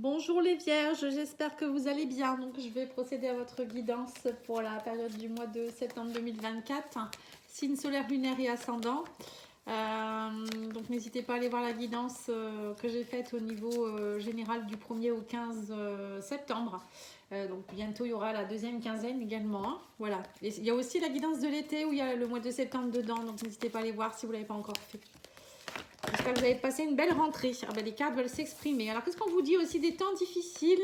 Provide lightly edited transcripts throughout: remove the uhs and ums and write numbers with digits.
Bonjour les vierges, j'espère que vous allez bien. Donc je vais procéder à votre guidance pour la période du mois de septembre 2024, signe solaire, lunaire et ascendant. Donc n'hésitez pas à aller voir la guidance que j'ai faite au niveau général du 1er au 15 septembre. Donc bientôt il y aura la deuxième quinzaine également, hein. Voilà. Et il y a aussi la guidance de l'été où il y a le mois de septembre dedans. Donc n'hésitez pas à aller voir si vous ne l'avez pas encore fait. J'espère que vous avez passé une belle rentrée. Ah ben, les cartes veulent s'exprimer. Alors, qu'est-ce qu'on vous dit aussi des temps difficiles?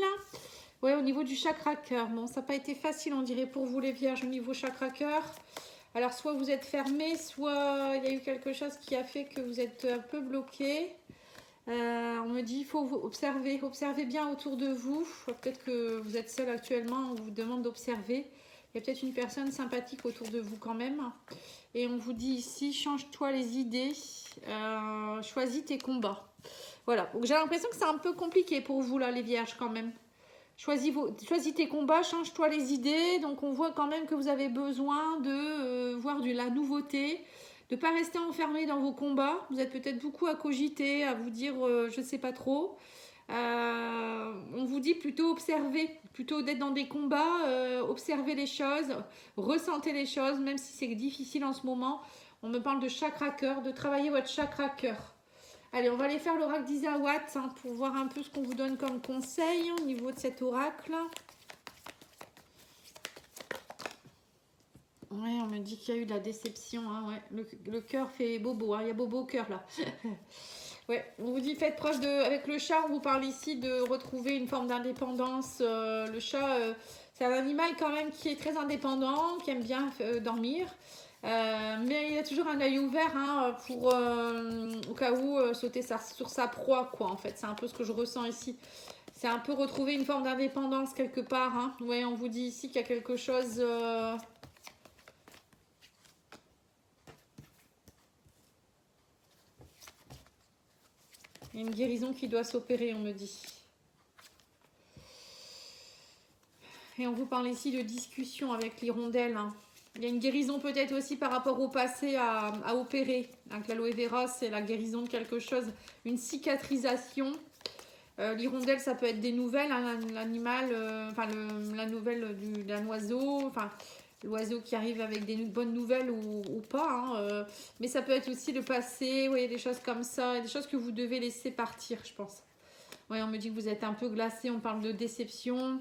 Ouais, au niveau du chakra cœur. Bon, ça n'a pas été facile, on dirait, pour vous les vierges, au niveau chakra cœur. Alors, soit vous êtes fermé, soit il y a eu quelque chose qui a fait que vous êtes un peu bloqué. On me dit, il faut vous observer. Observez bien autour de vous. Peut-être que vous êtes seul actuellement, on vous demande d'observer. Il y a peut-être une personne sympathique autour de vous quand même. Et on vous dit ici, change-toi les idées, choisis tes combats. Voilà, donc j'ai l'impression que c'est un peu compliqué pour vous là les vierges quand même. Choisis tes combats, change-toi les idées. Donc on voit quand même que vous avez besoin de voir de la nouveauté, de ne pas rester enfermé dans vos combats. Vous êtes peut-être beaucoup à cogiter, à vous dire je ne sais pas trop. On vous dit plutôt observer, plutôt d'être dans des combats, observer les choses, ressentez les choses, même si c'est difficile en ce moment. On me parle de chakra cœur, de travailler votre chakra cœur. Allez, on va aller faire l'oracle d'Isawat pour voir un peu ce qu'on vous donne comme conseil au niveau de cet oracle. Ouais, on me dit qu'il y a eu de la déception. Hein, ouais. Le cœur fait bobo, hein. Il y a bobo au cœur là. Ouais, on vous dit faites proche de. Avec le chat, on vous parle ici de retrouver une forme d'indépendance. Le chat, c'est un animal quand même qui est très indépendant, qui aime bien dormir. Mais il a toujours un œil ouvert hein, pour au cas où sauter sur sa proie, quoi, en fait. C'est un peu ce que je ressens ici. C'est un peu retrouver une forme d'indépendance quelque part. Hein. Ouais, on vous dit ici qu'il y a quelque chose. Il y a une guérison qui doit s'opérer, on me dit. Et on vous parle ici de discussion avec l'hirondelle. Hein. Il y a une guérison peut-être aussi par rapport au passé à opérer. Donc l'aloe vera, c'est la guérison de quelque chose, une cicatrisation. L'hirondelle, ça peut être des nouvelles, hein, l'animal, la nouvelle d'un oiseau, enfin l'oiseau qui arrive avec des bonnes nouvelles ou pas. Hein, mais ça peut être aussi le passé, vous voyez, des choses comme ça, des choses que vous devez laisser partir, je pense. Ouais, on me dit que vous êtes un peu glacé, on parle de déception.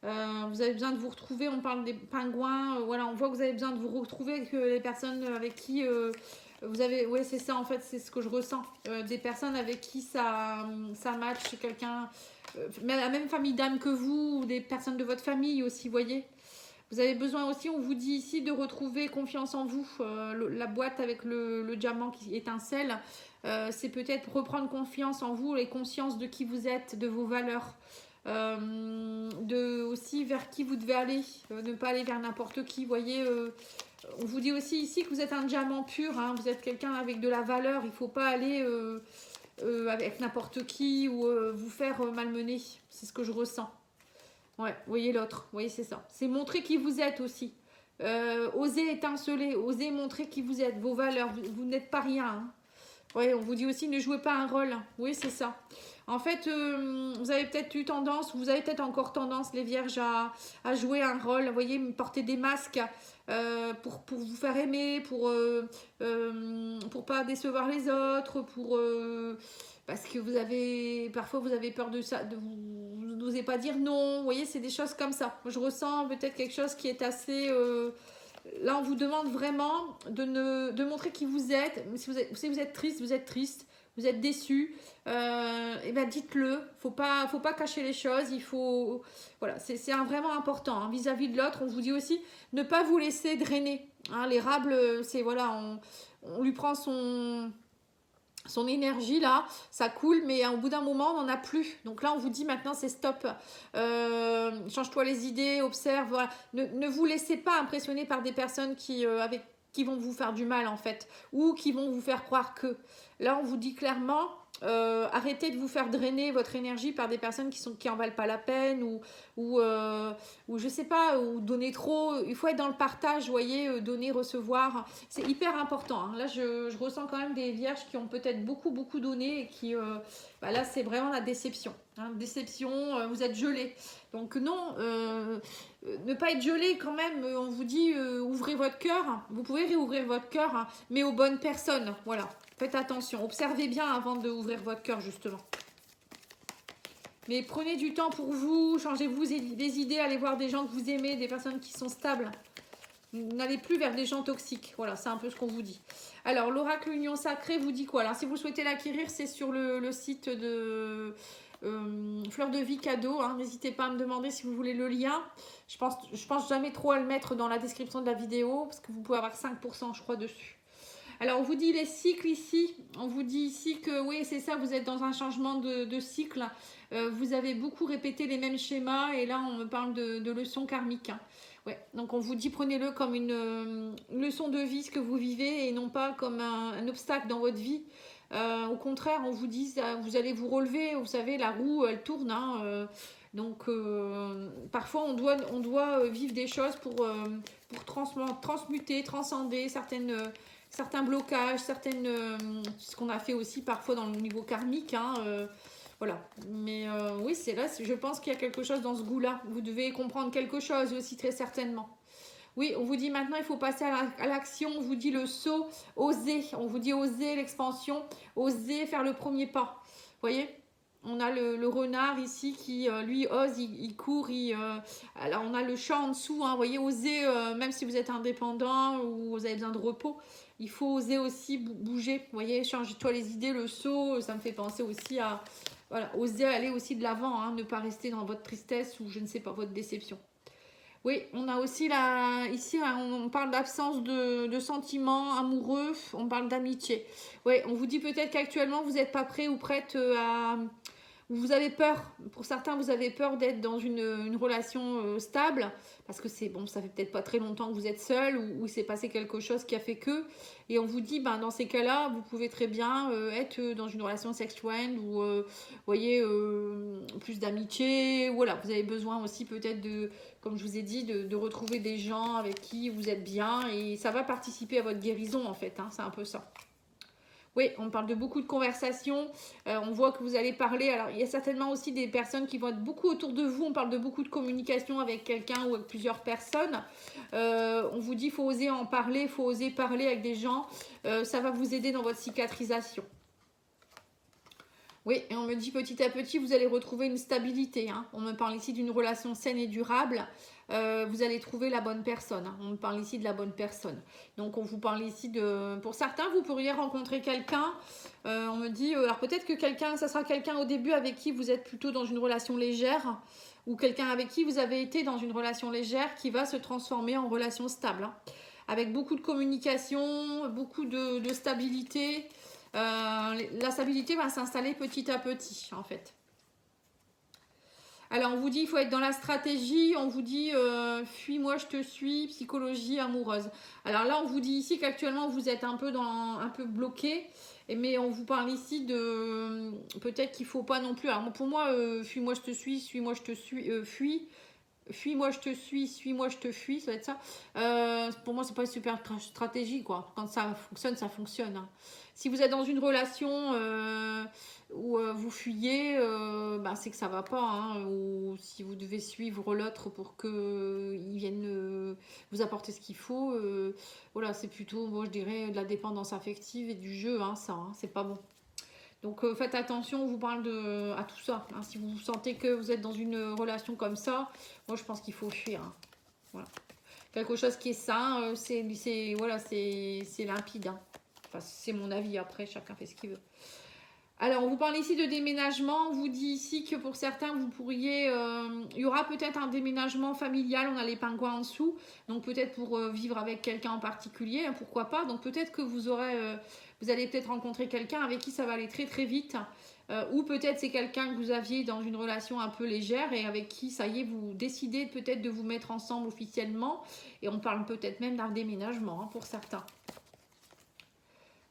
Vous avez besoin de vous retrouver, on parle des pingouins, voilà, on voit que vous avez besoin de vous retrouver avec les personnes avec qui vous avez, ouais c'est ça en fait, c'est ce que je ressens, des personnes avec qui ça match, quelqu'un, la même famille d'âme que vous, ou des personnes de votre famille aussi, vous voyez. Vous avez besoin aussi, on vous dit ici, de retrouver confiance en vous, la boîte avec le diamant qui étincelle, c'est peut-être reprendre confiance en vous et conscience de qui vous êtes, de vos valeurs. De aussi vers qui vous devez aller, ne pas aller vers n'importe qui, voyez. On vous dit aussi ici que vous êtes un diamant pur, hein, vous êtes quelqu'un avec de la valeur, il ne faut pas aller avec n'importe qui ou vous faire malmener, c'est ce que je ressens. Ouais, voyez l'autre, voyez c'est ça, c'est montrer qui vous êtes aussi. Osez étinceler, osez montrer qui vous êtes, vos valeurs, vous n'êtes pas rien. Hein. Ouais, on vous dit aussi ne jouez pas un rôle. Oui, c'est ça. En fait, vous avez peut-être eu tendance, vous avez peut-être encore tendance, les vierges, à jouer un rôle. Vous voyez, porter des masques pour vous faire aimer, pour pas décevoir les autres, parce que parfois vous avez peur de ça, vous n'osez pas dire non. Vous voyez, c'est des choses comme ça. Je ressens peut-être quelque chose qui est assez... Là, on vous demande vraiment de montrer qui vous êtes. Si vous êtes triste, vous êtes triste. Vous êtes déçu, et ben dites-le. Faut pas cacher les choses. Il faut, voilà, c'est vraiment important hein, vis-à-vis de l'autre. On vous dit aussi ne pas vous laisser drainer. Hein, l'érable, c'est voilà, on lui prend son énergie là, ça coule, mais au bout d'un moment, on n'en a plus. Donc là, on vous dit maintenant, c'est stop. Change-toi les idées, observe. Voilà. Ne vous laissez pas impressionner par des personnes qui vont vous faire du mal en fait, ou qui vont vous faire croire que. Là, on vous dit clairement, arrêtez de vous faire drainer votre énergie par des personnes qui en valent pas la peine ou je sais pas, ou donner trop. Il faut être dans le partage, vous voyez, donner, recevoir. C'est hyper important. Hein. Là, je ressens quand même des vierges qui ont peut-être beaucoup donné et qui, là, c'est vraiment la déception. Hein. Déception, vous êtes gelé. Donc non, ne pas être gelé quand même. On vous dit, ouvrez votre cœur. Vous pouvez réouvrir votre cœur, hein, mais aux bonnes personnes. Voilà. Faites attention, observez bien avant d'ouvrir votre cœur, justement. Mais prenez du temps pour vous, changez-vous des idées, allez voir des gens que vous aimez, des personnes qui sont stables. N'allez plus vers des gens toxiques. Voilà, c'est un peu ce qu'on vous dit. Alors, l'oracle Union Sacrée vous dit quoi? Alors, si vous souhaitez l'acquérir, c'est sur le site de Fleur de Vie Cadeau. Hein. N'hésitez pas à me demander si vous voulez le lien. Je pense jamais trop à le mettre dans la description de la vidéo, parce que vous pouvez avoir 5%, je crois, dessus. Alors, on vous dit les cycles ici. On vous dit ici que, oui, c'est ça, vous êtes dans un changement de cycle. Vous avez beaucoup répété les mêmes schémas. Et là, on me parle de leçons karmiques. Hein. Ouais. Donc, on vous dit, prenez-le comme une leçon de vie, ce que vous vivez, et non pas comme un obstacle dans votre vie. Au contraire, on vous dit, vous allez vous relever. Vous savez, la roue, elle tourne. Hein, donc, parfois, on doit vivre des choses pour transmuter, transcender certains blocages, ce qu'on a fait aussi parfois dans le niveau karmique, hein, voilà. Mais oui, c'est là, je pense qu'il y a quelque chose dans ce goût-là. Vous devez comprendre quelque chose aussi, très certainement. Oui, on vous dit maintenant, il faut passer à l'action. On vous dit le saut, oser. On vous dit oser l'expansion, oser faire le premier pas. Vous voyez ? On a le renard ici qui, lui, ose, il court. Alors, on a le chat en dessous. Hein, vous voyez, oser, même si vous êtes indépendant ou vous avez besoin de repos, il faut oser aussi bouger. Vous voyez, change-toi les idées, le saut, ça me fait penser aussi à... Voilà, oser aller aussi de l'avant, hein, ne pas rester dans votre tristesse ou je ne sais pas, votre déception. Oui, on a aussi ici, on parle d'absence de sentiments amoureux, on parle d'amitié. Oui, on vous dit peut-être qu'actuellement, vous n'êtes pas prêt ou prête à... Vous avez peur, pour certains, vous avez peur d'être dans une relation stable, parce que ça fait peut-être pas très longtemps que vous êtes seul, ou il s'est passé quelque chose qui a fait que, et on vous dit, dans ces cas-là, vous pouvez très bien être dans une relation sexuelle, ou, voyez, plus d'amitié, voilà, vous avez besoin aussi peut-être comme je vous ai dit, de retrouver des gens avec qui vous êtes bien, et ça va participer à votre guérison, en fait, hein, c'est un peu ça. Oui, on parle de beaucoup de conversations, on voit que vous allez parler, alors il y a certainement aussi des personnes qui vont être beaucoup autour de vous, on parle de beaucoup de communication avec quelqu'un ou avec plusieurs personnes, on vous dit qu'il faut oser en parler, il faut oser parler avec des gens, ça va vous aider dans votre cicatrisation. Oui, et on me dit petit à petit, vous allez retrouver une stabilité. Hein. On me parle ici d'une relation saine et durable. Vous allez trouver la bonne personne. Hein. On me parle ici de la bonne personne. Donc, on vous parle ici de... Pour certains, vous pourriez rencontrer quelqu'un. On me dit... alors, peut-être que ça sera quelqu'un au début avec qui vous êtes plutôt dans une relation légère. Ou quelqu'un avec qui vous avez été dans une relation légère qui va se transformer en relation stable. Hein. Avec beaucoup de communication, beaucoup de stabilité. La stabilité va s'installer petit à petit en fait. Alors on vous dit il faut être dans la stratégie, on vous dit fuis-moi je te suis, psychologie amoureuse. Alors là on vous dit ici qu'actuellement vous êtes un peu bloqué, mais on vous parle ici de peut-être qu'il faut pas non plus. Alors pour moi fuis-moi je te suis, suis-moi je te suis, fuis-moi je te suis-moi je te fuis, ça va être ça. Pour moi c'est pas une super stratégie quoi. Quand ça fonctionne. Hein. Si vous êtes dans une relation où vous fuyez, c'est que ça va pas. Hein, ou si vous devez suivre l'autre pour qu'il vienne vous apporter ce qu'il faut, voilà, c'est plutôt, moi je dirais, de la dépendance affective et du jeu, hein, ça, hein, c'est pas bon. Donc faites attention, on vous parle à tout ça. Hein, si vous sentez que vous êtes dans une relation comme ça, moi je pense qu'il faut fuir. Hein, voilà. Quelque chose qui est sain, c'est limpide. Hein. Enfin, c'est mon avis, après, chacun fait ce qu'il veut. Alors, on vous parle ici de déménagement. On vous dit ici que pour certains, vous pourriez... il y aura peut-être un déménagement familial. On a les pingouins en dessous. Donc, peut-être pour vivre avec quelqu'un en particulier. Hein, pourquoi pas. Donc, peut-être que vous allez peut-être rencontrer quelqu'un avec qui ça va aller très, très vite. Ou peut-être c'est quelqu'un que vous aviez dans une relation un peu légère et avec qui, ça y est, vous décidez peut-être de vous mettre ensemble officiellement. Et on parle peut-être même d'un déménagement hein, pour certains.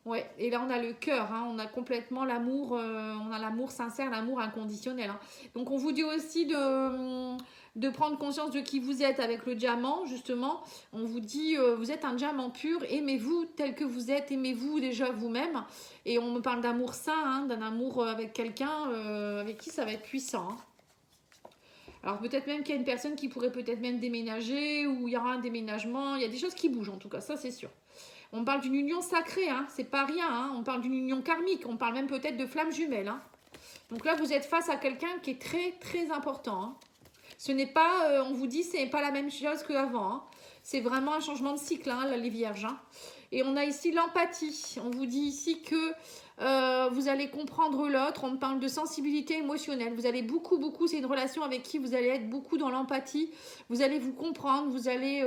Ouais, et là on a le cœur, hein, on a complètement l'amour, on a l'amour sincère, l'amour inconditionnel. Hein. Donc on vous dit aussi de prendre conscience de qui vous êtes avec le diamant, justement. On vous dit, vous êtes un diamant pur, aimez-vous tel que vous êtes, aimez-vous déjà vous-même. Et on me parle d'amour sain, hein, d'un amour avec quelqu'un avec qui ça va être puissant. Hein. Alors peut-être même qu'il y a une personne qui pourrait peut-être même déménager, ou il y aura un déménagement, il y a des choses qui bougent en tout cas, ça c'est sûr. On parle d'une union sacrée, hein, c'est pas rien, hein, on parle d'une union karmique, on parle même peut-être de flammes jumelles. Hein. Donc là, vous êtes face à quelqu'un qui est très très important. Hein. Ce n'est pas, on vous dit, c'est pas la même chose qu'avant. Hein. C'est vraiment un changement de cycle, hein, les vierges. Hein. Et on a ici l'empathie. On vous dit ici que vous allez comprendre l'autre. On parle de sensibilité émotionnelle. Vous allez beaucoup, c'est une relation avec qui vous allez être beaucoup dans l'empathie. Vous allez vous comprendre, vous allez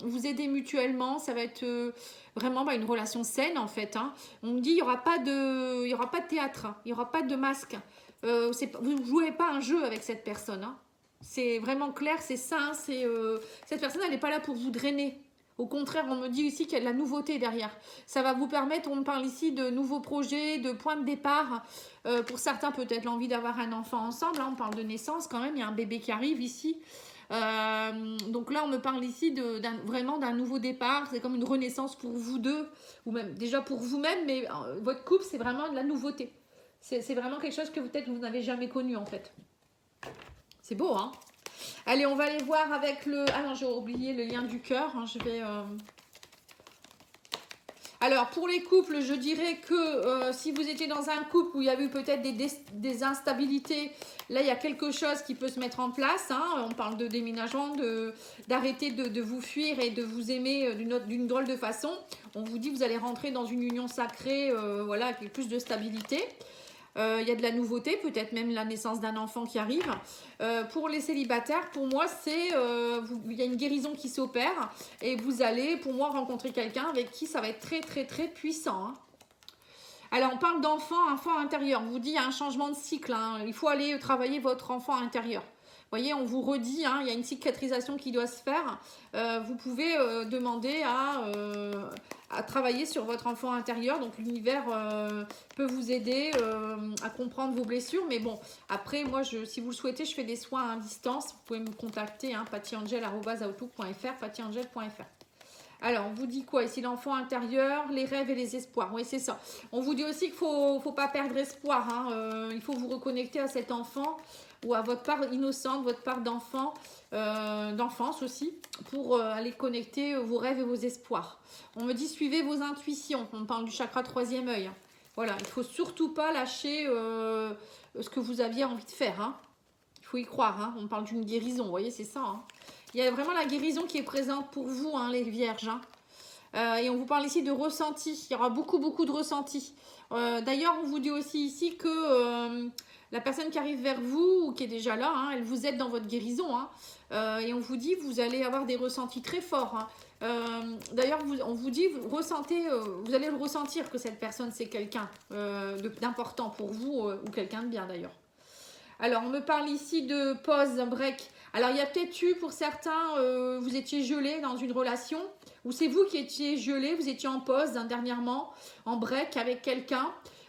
vous aider mutuellement. Ça va être vraiment une relation saine en fait. Hein. On me dit, il n'y aura pas de théâtre, hein. Il n'y aura pas de masque. Vous ne jouez pas un jeu avec cette personne. Hein. C'est vraiment clair, c'est sain. Cette personne, elle n'est pas là pour vous drainer. Au contraire, on me dit ici qu'il y a de la nouveauté derrière. Ça va vous permettre, on me parle ici de nouveaux projets, de points de départ. Pour certains, peut-être l'envie d'avoir un enfant ensemble. Là, on parle de naissance quand même, il y a un bébé qui arrive ici. Donc là, on me parle ici vraiment d'un nouveau départ. C'est comme une renaissance pour vous deux, ou même déjà pour vous-même, mais votre couple, c'est vraiment de la nouveauté. C'est vraiment quelque chose que peut-être vous n'avez jamais connu en fait. C'est beau, hein? Allez, on va aller voir avec le... Ah non, j'ai oublié le lien du cœur. Hein, je vais... Alors, pour les couples, je dirais que si vous étiez dans un couple où il y a eu peut-être des instabilités, là, il y a quelque chose qui peut se mettre en place. Hein. On parle de déménagement, d'arrêter de vous fuir et de vous aimer d'une drôle de façon. On vous dit que vous allez rentrer dans une union sacrée, voilà, avec plus de stabilité. Il y a de la nouveauté, peut-être même la naissance d'un enfant qui arrive. Pour les célibataires, pour moi, il y a une guérison qui s'opère et vous allez, pour moi, rencontrer quelqu'un avec qui ça va être très, très, très puissant. Hein. Alors, on parle enfant intérieur. On vous dit, il y a un changement de cycle. Hein. Il faut aller travailler votre enfant intérieur. Vous voyez, on vous redit, hein, il y a une cicatrisation qui doit se faire. Vous pouvez demander à travailler sur votre enfant intérieur. Donc, l'univers peut vous aider à comprendre vos blessures. Mais bon, après, moi, si vous le souhaitez, je fais des soins à distance. Vous pouvez me contacter, hein, pattyangel@outlook.fr, pattyangel.fr. Alors, on vous dit quoi ici? L'enfant intérieur, les rêves et les espoirs. Oui, c'est ça. On vous dit aussi qu'il ne faut pas perdre espoir. Hein. Il faut vous reconnecter à cet enfant ou à votre part innocente, votre part d'enfant, d'enfance aussi, pour aller connecter vos rêves et vos espoirs. On me dit suivez vos intuitions. On parle du chakra troisième œil. Voilà, il ne faut surtout pas lâcher ce que vous aviez envie de faire. Hein. Il faut y croire. Hein. On parle d'une guérison, vous voyez, c'est ça. Hein. Il y a vraiment la guérison qui est présente pour vous, hein, les vierges. Hein. Et on vous parle ici de ressenti. Il y aura beaucoup de ressentis. D'ailleurs, on vous dit aussi ici que la personne qui arrive vers vous, ou qui est déjà là, hein, elle vous aide dans votre guérison. Hein. Et on vous dit vous allez avoir des ressentis très forts. Hein. D'ailleurs, on vous dit, vous allez le ressentir que cette personne, c'est quelqu'un d'important pour vous, ou quelqu'un de bien d'ailleurs. Alors, on me parle ici de pause, break. Alors, il y a peut-être eu, pour certains, vous étiez gelé dans une relation, ou c'est vous qui étiez gelé, vous étiez en pause dernièrement, en break avec quelqu'un,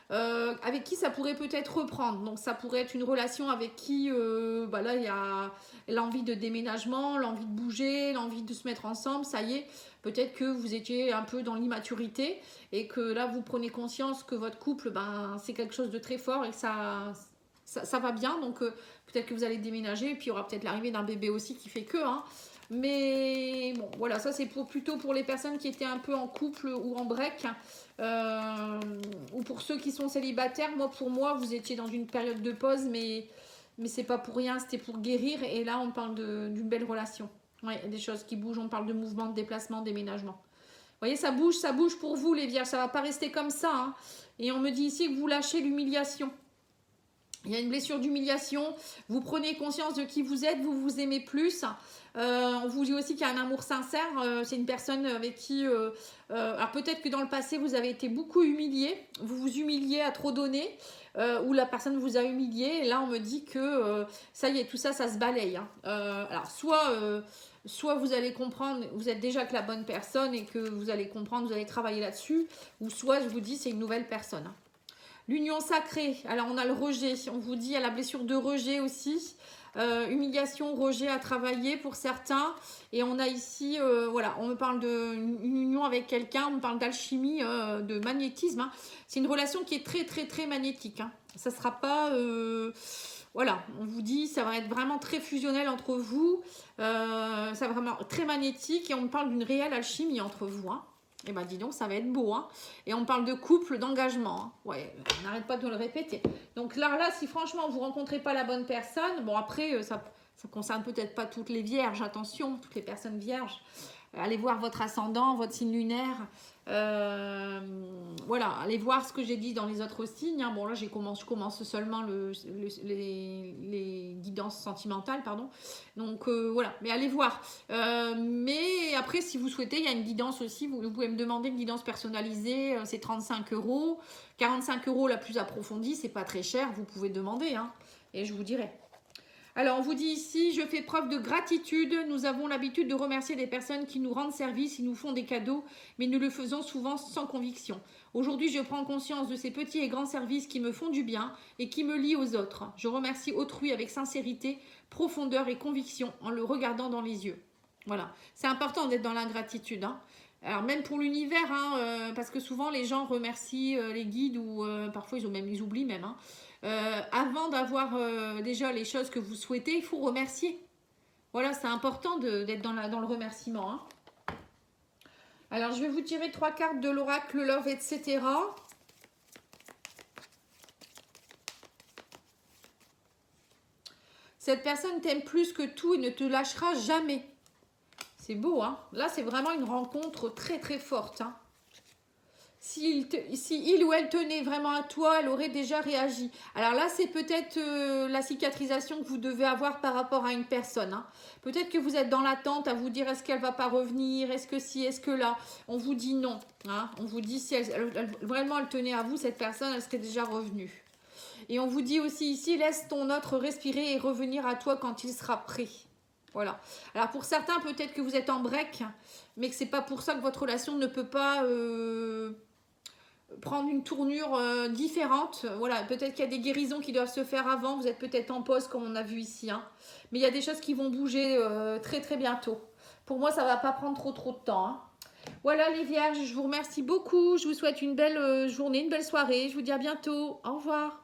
avec qui ça pourrait peut-être reprendre. Donc, ça pourrait être une relation avec qui, là, il y a l'envie de déménagement, l'envie de bouger, l'envie de se mettre ensemble, ça y est. Peut-être que vous étiez un peu dans l'immaturité et que là, vous prenez conscience que votre couple, c'est quelque chose de très fort et que ça va bien, donc peut-être que vous allez déménager et puis il y aura peut-être l'arrivée d'un bébé aussi qui fait que, hein. Mais bon, voilà, ça c'est plutôt pour les personnes qui étaient un peu en couple ou en break, ou pour ceux qui sont célibataires. Pour moi, vous étiez dans une période de pause, mais c'est pas pour rien, c'était pour guérir, et là on parle d'une belle relation. Ouais, des choses qui bougent, on parle de mouvement, de déplacement, déménagement. Vous voyez, ça bouge pour vous les vierges, ça va pas rester comme ça, hein. Et on me dit ici que vous lâchez l'humiliation. Il y a une blessure d'humiliation. Vous prenez conscience de qui vous êtes, vous vous aimez plus. On vous dit aussi qu'il y a un amour sincère. C'est une personne avec qui... alors peut-être que dans le passé, vous avez été beaucoup humilié. Vous vous humiliez à trop donner. Ou la personne vous a humilié. Et là, on me dit que ça y est, tout ça, ça se balaye. Hein. Alors, soit vous allez comprendre, vous êtes déjà que la bonne personne et que vous allez comprendre, vous allez travailler là-dessus. Ou soit, je vous dis, c'est une nouvelle personne. Hein. L'union sacrée, alors on a le rejet, on vous dit, il y a la blessure de rejet aussi, humiliation, rejet à travailler pour certains, et on a ici, voilà, on me parle d'une union avec quelqu'un, on me parle d'alchimie, de magnétisme, hein. C'est une relation qui est très très très magnétique, hein. Ça ne sera pas, voilà, on vous dit, ça va être vraiment très fusionnel entre vous, ça va vraiment très magnétique, et on me parle d'une réelle alchimie entre vous, hein. Et ben dis donc, ça va être beau, hein. Et on parle de couple, d'engagement, hein. Ouais, on n'arrête pas de le répéter. Donc là, si franchement vous rencontrez pas la bonne personne, bon après, ça concerne peut-être pas toutes les vierges, attention, toutes les personnes vierges. Allez voir votre ascendant, votre signe lunaire. Voilà, allez voir ce que j'ai dit dans les autres signes, hein. Bon là, je commence seulement les guidances sentimentales, pardon. Donc voilà, mais allez voir. Mais après, si vous souhaitez, il y a une guidance aussi. Vous pouvez me demander une guidance personnalisée, c'est 35 €. 45 € la plus approfondie, c'est pas très cher, vous pouvez demander, hein, et je vous dirai. Alors, on vous dit ici, je fais preuve de gratitude. Nous avons l'habitude de remercier des personnes qui nous rendent service, qui nous font des cadeaux, mais nous le faisons souvent sans conviction. Aujourd'hui, je prends conscience de ces petits et grands services qui me font du bien et qui me lient aux autres. Je remercie autrui avec sincérité, profondeur et conviction en le regardant dans les yeux. Voilà, c'est important d'être dans la gratitude, hein. Alors même pour l'univers, hein, parce que souvent les gens remercient les guides ou parfois ils oublient même, hein. Avant d'avoir déjà les choses que vous souhaitez, il faut remercier. Voilà, c'est important d'être dans le remerciement, hein. Alors, je vais vous tirer 3 cartes de l'oracle Love, etc. Cette personne t'aime plus que tout et ne te lâchera jamais. C'est beau, hein. Là, c'est vraiment une rencontre très, très forte, hein. Si il ou elle tenait vraiment à toi, elle aurait déjà réagi. Alors là, c'est peut-être la cicatrisation que vous devez avoir par rapport à une personne, hein. Peut-être que vous êtes dans l'attente à vous dire est-ce qu'elle va pas revenir, est-ce que si, est-ce que là. On vous dit non, hein. On vous dit si vraiment elle tenait à vous, cette personne, elle serait déjà revenue. Et on vous dit aussi ici, laisse ton autre respirer et revenir à toi quand il sera prêt. Voilà. Alors pour certains, peut-être que vous êtes en break, mais que c'est pas pour ça que votre relation ne peut pas prendre une tournure différente. Voilà, peut-être qu'il y a des guérisons qui doivent se faire avant. Vous êtes peut-être en pause comme on a vu ici, hein. Mais il y a des choses qui vont bouger très très bientôt. Pour moi, ça va pas prendre trop de temps, hein. Voilà les vierges, je vous remercie beaucoup. Je vous souhaite une belle journée, une belle soirée. Je vous dis à bientôt. Au revoir.